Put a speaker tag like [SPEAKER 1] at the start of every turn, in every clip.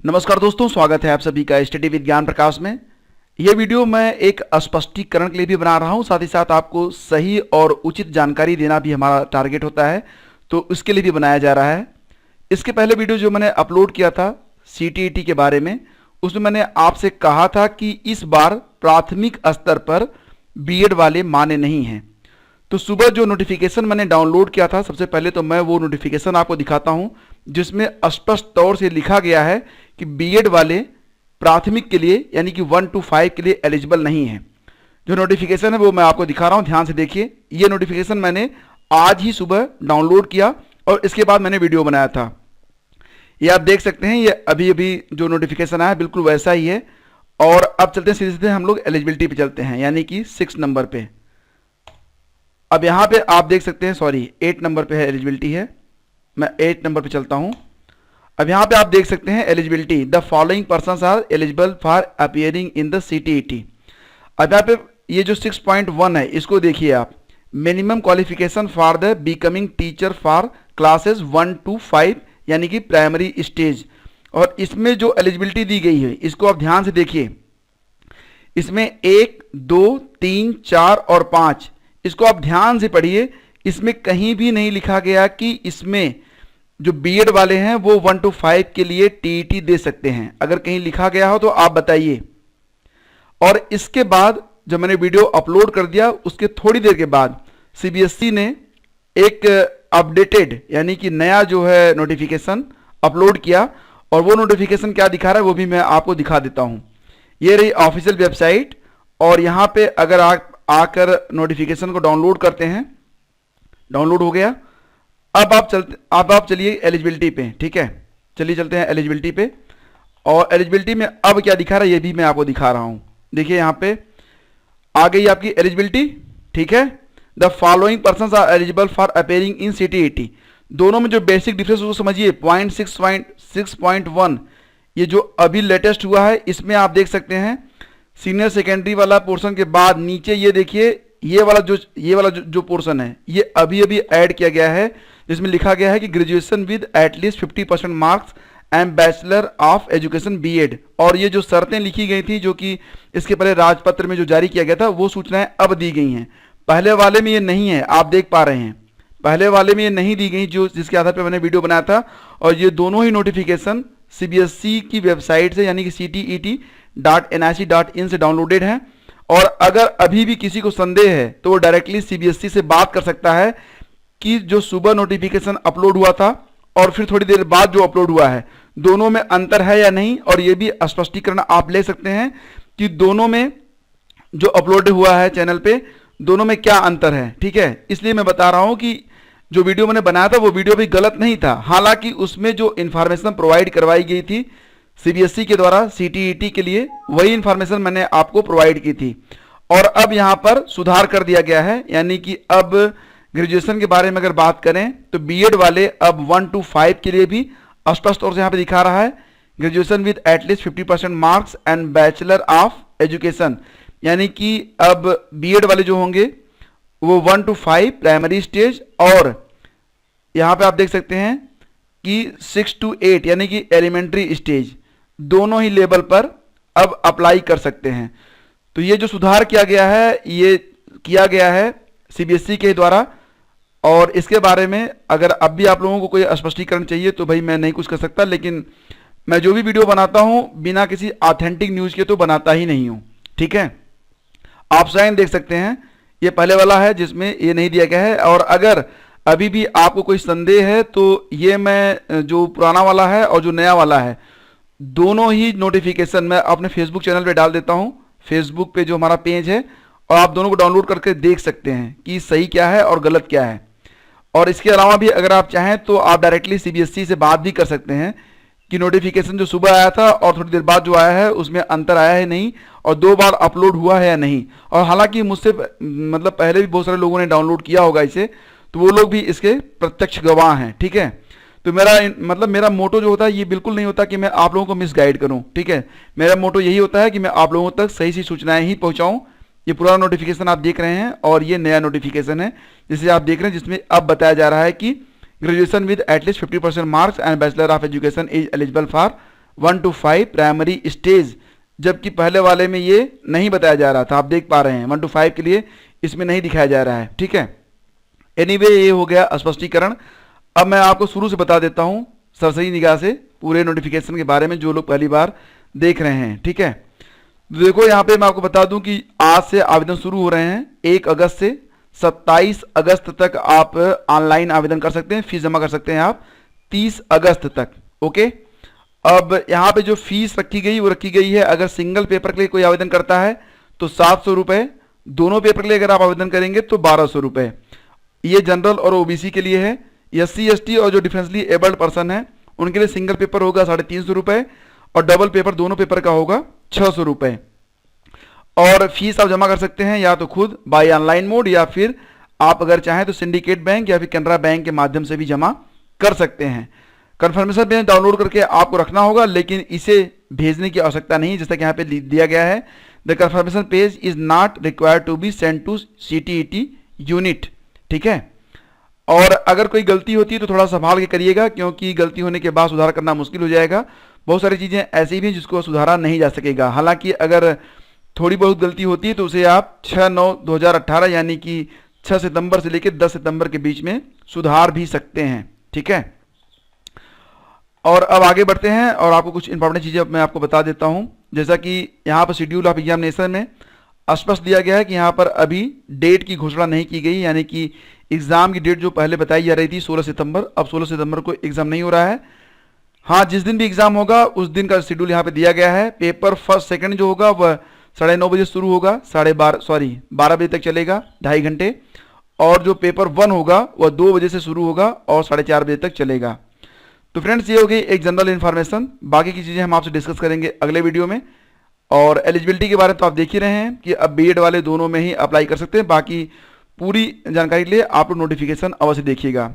[SPEAKER 1] नमस्कार दोस्तों, स्वागत है आप सभी का स्टडी विद ज्ञान प्रकाश में। यह वीडियो मैं एक स्पष्टीकरण के लिए भी बना रहा हूं, साथ ही साथ आपको सही और उचित जानकारी देना भी हमारा टारगेट होता है, तो उसके लिए भी बनाया जा रहा है। इसके पहले वीडियो जो मैंने अपलोड किया था CTET के बारे में, उसमें मैंने आपसे कहा था कि इस बार प्राथमिक स्तर पर BEd वाले माने नहीं हैं। तो सुबह जो नोटिफिकेशन मैंने डाउनलोड किया था, सबसे पहले तो मैं वो नोटिफिकेशन आपको दिखाता हूं जिसमें स्पष्ट तौर से लिखा गया है कि BEd वाले प्राथमिक के लिए यानी कि 1 to 5 के लिए एलिजिबल नहीं है। जो नोटिफिकेशन है वो मैं आपको दिखा रहा हूं, ध्यान से देखिए। ये नोटिफिकेशन मैंने आज ही सुबह डाउनलोड किया और इसके बाद मैंने वीडियो बनाया था। ये आप देख सकते हैं, ये अभी अभी जो नोटिफिकेशन आया बिल्कुल वैसा ही है। और अब चलते हैं सीधे सीधे हम लोग एलिजिबिलिटी पे चलते हैं, यानी कि 6 नंबर पे। अब यहाँ पे आप देख सकते हैं, सॉरी 8 नंबर पे है एलिजिबिलिटी है, मैं 8 नंबर पे चलता हूँ। अब यहाँ पे आप देख सकते हैं eligibility, the following persons are eligible for appearing in the CTET। अब यहाँ पे ये जो 6.1 है इसको देखिए आप, minimum qualification for the becoming teacher for classes 1 to 5 यानी कि प्राइमरी स्टेज। और इसमें जो एलिजिबिलिटी दी गई है इसको आप ध्यान से देखिए, इसमें 1, 2, 3, 4 और 5, इसको आप ध्यान से पढ़िए। इसमें कहीं भी नहीं लिखा गया कि इसमें जो BEd वाले हैं वो 1 to 5 के लिए TET दे सकते हैं। अगर कहीं लिखा गया हो तो आप बताइए। और इसके बाद जब मैंने वीडियो अपलोड कर दिया उसके थोड़ी देर के बाद CBSE ने एक अपडेटेड यानी कि नया जो है नोटिफिकेशन अपलोड किया, और वो नोटिफिकेशन क्या दिखा रहा है वो भी मैं आपको दिखा देता हूं। ये रही ऑफिशियल वेबसाइट, और यहां पे अगर आप आकर नोटिफिकेशन को डाउनलोड करते हैं, डाउनलोड हो गया। अब आप चलिए एलिजिबिलिटी पे, ठीक है। चलिए चलते हैं एलिजिबिलिटी पे, और एलिजिबिलिटी में अब क्या दिखा रहा है ये भी मैं आपको दिखा रहा हूं। देखिए यहाँ पे आ गई आपकी एलिजिबिलिटी, ठीक है। The following persons are eligible for appearing in CTET। दोनों में जो बेसिक डिफरेंस उसको समझिए। 6.1 ये जो अभी लेटेस्ट हुआ है इसमें आप देख सकते हैं सीनियर सेकेंडरी वाला पोर्शन के बाद नीचे ये देखिए, ये वाला जो पोर्शन है ये अभी अभी ऐड किया गया है, जिसमें लिखा गया है कि graduation with at least 50% marks and bachelor of education BEd। और ये जो शर्तें लिखी गई थी जो कि इसके पहले राजपत्र में जो जारी किया गया था वो सूचनाएं अब दी गई हैं। पहले वाले में ये नहीं है, आप देख पा रहे हैं, पहले वाले में ये नहीं दी गई जो जिसके आधार पर मैंने वीडियो बनाया था। और ये दोनों ही नोटिफिकेशन CBSE की वेबसाइट से यानी कि CTET.nic.in से डाउनलोडेड हैं। और अगर अभी भी किसी को संदेह है तो वो डायरेक्टली CBSE से बात कर सकता है कि जो सुबह नोटिफिकेशन अपलोड हुआ था और फिर थोड़ी देर बाद जो अपलोड हुआ है दोनों में अंतर है या नहीं। और ये भी स्पष्टीकरण आप ले सकते हैं कि दोनों में जो अपलोड हुआ है चैनल पे दोनों में क्या अंतर है, ठीक है। इसलिए मैं बता रहा हूं कि जो वीडियो मैंने बनाया था वो वीडियो भी गलत नहीं था, हालांकि उसमें जो इन्फॉर्मेशन प्रोवाइड करवाई गई थी CBSE के द्वारा CTET के लिए वही इंफॉर्मेशन मैंने आपको प्रोवाइड की थी। और अब यहां पर सुधार कर दिया गया है, यानी कि अब ग्रेजुएशन के बारे में अगर बात करें तो BEd वाले अब 1 to 5 के लिए भी स्पष्ट तौर से यहां पे दिखा रहा है graduation with at least 50% marks and bachelor of education. यानी कि अब BEd वाले जो होंगे वो 1 to 5 प्राइमरी स्टेज, और यहां पे आप देख सकते हैं कि 6 to 8 यानी कि एलिमेंट्री स्टेज, दोनों ही लेवल पर अब अप्लाई कर सकते हैं। तो ये जो सुधार किया गया है ये किया गया है CBSE के द्वारा। और इसके बारे में अगर अब भी आप लोगों को कोई स्पष्टीकरण चाहिए तो भाई मैं नहीं कुछ कर सकता, लेकिन मैं जो भी वीडियो बनाता हूं बिना किसी ऑथेंटिक न्यूज के तो बनाता ही नहीं हूं, ठीक है। आप स्वयं देख सकते हैं ये पहले वाला है जिसमें ये नहीं दिया गया है। और अगर अभी भी आपको कोई संदेह है तो ये मैं जो पुराना वाला है और जो नया वाला है दोनों ही नोटिफिकेशन मैं अपने फेसबुक चैनल पे डाल देता हूं, फेसबुक पे जो हमारा पेज है, और आप दोनों को डाउनलोड करके देख सकते हैं कि सही क्या है और गलत क्या है। और इसके अलावा भी अगर आप चाहें तो आप डायरेक्टली CBSE से बात भी कर सकते हैं कि नोटिफिकेशन जो सुबह आया था और थोड़ी देर बाद जो आया है उसमें अंतर आया है नहीं, और 2 बार अपलोड हुआ है या नहीं। और हालांकि मुझसे मतलब पहले भी बहुत सारे लोगों ने डाउनलोड किया होगा इसे, तो वो लोग भी इसके प्रत्यक्ष गवाह हैं, ठीक है। तो मेरा मोटो जो होता है ये बिल्कुल नहीं होता कि मैं आप लोगों को मिसगाइड करूं, ठीक है। मेरा मोटो यही होता है कि मैं आप लोगों तक सही सी सूचनाएं ही पहुंचाऊं। ये पुराना नोटिफिकेशन आप देख रहे हैं और ये नया नोटिफिकेशन है जिसे आप देख रहे हैं, जिसमें अब बताया जा रहा है कि graduation with at least 50% marks and bachelor of education is eligible for 1 to 5 primary stage, जबकि पहले वाले में ये नहीं बताया जा रहा था। आप देख पा रहे हैं 1 to 5 के लिए इसमें नहीं दिखाया जा रहा है, ठीक है। एनीवे ये हो गया स्पष्टीकरण। अब मैं आपको शुरू से बता देता हूँ सरसरी निगाह से पूरे नोटिफिकेशन के बारे में, जो लोग पहली बार देख रहे हैं, ठीक है। देखो यहाँ पे मैं आपको बता दूं कि आज से आवेदन शुरू हो रहे हैं। 1 अगस्त से 27 अगस्त तक आप ऑनलाइन आवेदन कर सकते हैं, फीस जमा कर सकते हैं आप 30 अगस्त तक, ओके। अब यहाँ पे जो फीस रखी गई वो रखी गई है, अगर सिंगल पेपर के लिए कोई आवेदन करता है तो 700 रुपये, दोनों पेपर के लिए अगर आप आवेदन करेंगे तो 1200 रुपये। ये जनरल और ओबीसी के लिए है। SC ST और जो डिफरेंसली एबल्ड पर्सन है उनके लिए सिंगल पेपर होगा 350 रुपये और डबल पेपर दोनों पेपर का होगा 600 रुपये। और फीस आप जमा कर सकते हैं या तो खुद बाय ऑनलाइन मोड, या फिर आप अगर चाहें तो सिंडिकेट बैंक या फिर कैनरा बैंक के माध्यम से भी जमा कर सकते हैं। कन्फर्मेशन पेज डाउनलोड करके आपको रखना होगा, लेकिन इसे भेजने की आवश्यकता नहीं, जैसा कि यहाँ पे दिया गया है, the confirmation page is not required to be send to CTET unit, ठीक है। और अगर कोई गलती होती है तो थोड़ा संभाल के करिएगा, क्योंकि गलती होने के बाद सुधार करना मुश्किल हो जाएगा। बहुत सारी चीज़ें ऐसी भी हैं जिसको सुधारा नहीं जा सकेगा। हालांकि अगर थोड़ी बहुत गलती होती है तो उसे आप 6/9/2018 यानी कि 6 सितंबर से लेकर 10 सितंबर के बीच में सुधार भी सकते हैं, ठीक है। और अब आगे बढ़ते हैं और आपको कुछ इंपॉर्टेंट चीज़ें मैं आपको बता देता हूं। जैसा कि यहाँ पर शेड्यूल ऑफ एग्जामिनेशन में स्पष्ट दिया गया है कि यहाँ पर अभी डेट की घोषणा नहीं की गई, यानी कि एग्ज़ाम की डेट जो पहले बताई जा रही थी 16 सितंबर, अब 16 सितंबर को एग्ज़ाम नहीं हो रहा है। हाँ, जिस दिन भी एग्ज़ाम होगा उस दिन का शेड्यूल यहाँ पे दिया गया है। पेपर फर्स्ट सेकंड जो होगा वह 9:30 बजे शुरू होगा, 12 बजे तक चलेगा, 2.5 घंटे। और जो पेपर 1 होगा वह 2 बजे से शुरू होगा और 4:30 बजे तक चलेगा। तो फ्रेंड्स, ये हो गई एक जनरल इन्फॉर्मेशन। बाकी की चीज़ें हम आपसे डिस्कस करेंगे अगले वीडियो में। और एलिजिबिलिटी के बारे में तो आप देख ही रहे हैं कि अब BEd वाले दोनों में ही अप्लाई कर सकते हैं। बाकी पूरी जानकारी के लिए आप लोग नोटिफिकेशन अवश्य देखिएगा।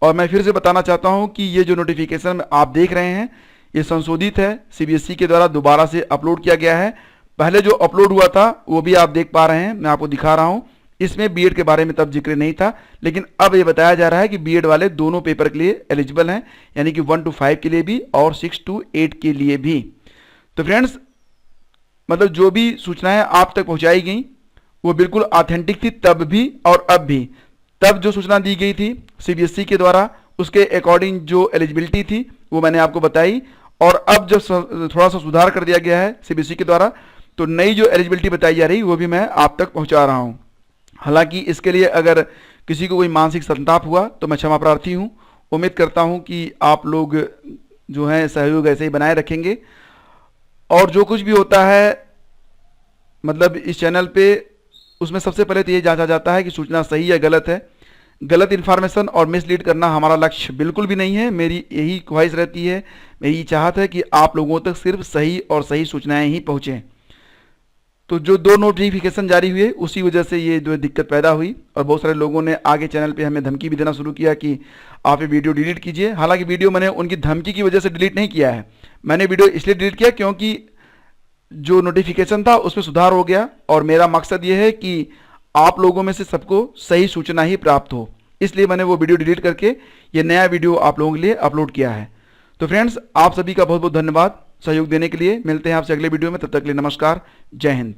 [SPEAKER 1] और मैं फिर से बताना चाहता हूं कि ये जो नोटिफिकेशन आप देख रहे हैं ये संशोधित है, CBSE के द्वारा दोबारा से अपलोड किया गया है। पहले जो अपलोड हुआ था वो भी आप देख पा रहे हैं, मैं आपको दिखा रहा हूं। इसमें BEd के बारे में तब जिक्र नहीं था, लेकिन अब ये बताया जा रहा है कि BEd वाले दोनों पेपर के लिए एलिजिबल हैं, यानी कि 1 to 5 के लिए भी और 6 to 8 के लिए भी। तो फ्रेंड्स, मतलब जो भी सूचनाएं आप तक पहुंचाई गई वो बिल्कुल ऑथेंटिक थी, तब भी और अब भी। तब जो सूचना दी गई थी CBSE के द्वारा, उसके अकॉर्डिंग जो एलिजिबिलिटी थी वो मैंने आपको बताई। और अब जब थोड़ा सा सुधार कर दिया गया है CBSE के द्वारा, तो नई जो एलिजिबिलिटी बताई जा रही वो भी मैं आप तक पहुंचा रहा हूं। हालांकि इसके लिए अगर किसी को कोई मानसिक संताप हुआ तो मैं क्षमा प्रार्थी हूं। उम्मीद करता हूं कि आप लोग जो है सहयोग ऐसे ही बनाए रखेंगे। और जो कुछ भी होता है मतलब इस चैनल पे, उसमें सबसे पहले तो ये जांचा जाता है कि सूचना सही या गलत है। गलत इन्फॉर्मेशन और मिसलीड करना हमारा लक्ष्य बिल्कुल भी नहीं है। मेरी यही ख्वाहिश रहती है, मेरी चाहत है कि आप लोगों तक सिर्फ सही और सही सूचनाएं ही पहुँचें। तो जो 2 नोटिफिकेशन जारी हुए उसी वजह से ये जो दिक्कत पैदा हुई, और बहुत सारे लोगों ने आगे चैनल पे हमें धमकी भी देना शुरू किया कि आप ये वीडियो डिलीट कीजिए। हालांकि वीडियो मैंने उनकी धमकी की वजह से डिलीट नहीं किया है, मैंने वीडियो इसलिए डिलीट किया क्योंकि जो नोटिफिकेशन था उसमें सुधार हो गया, और मेरा मकसद ये है कि आप लोगों में से सबको सही सूचना ही प्राप्त हो। इसलिए मैंने वो वीडियो डिलीट करके ये नया वीडियो आप लोगों के लिए अपलोड किया है। तो फ्रेंड्स, आप सभी का बहुत बहुत धन्यवाद सहयोग देने के लिए। मिलते हैं आपसे अगले वीडियो में, तब तक के लिए नमस्कार, जय हिंद।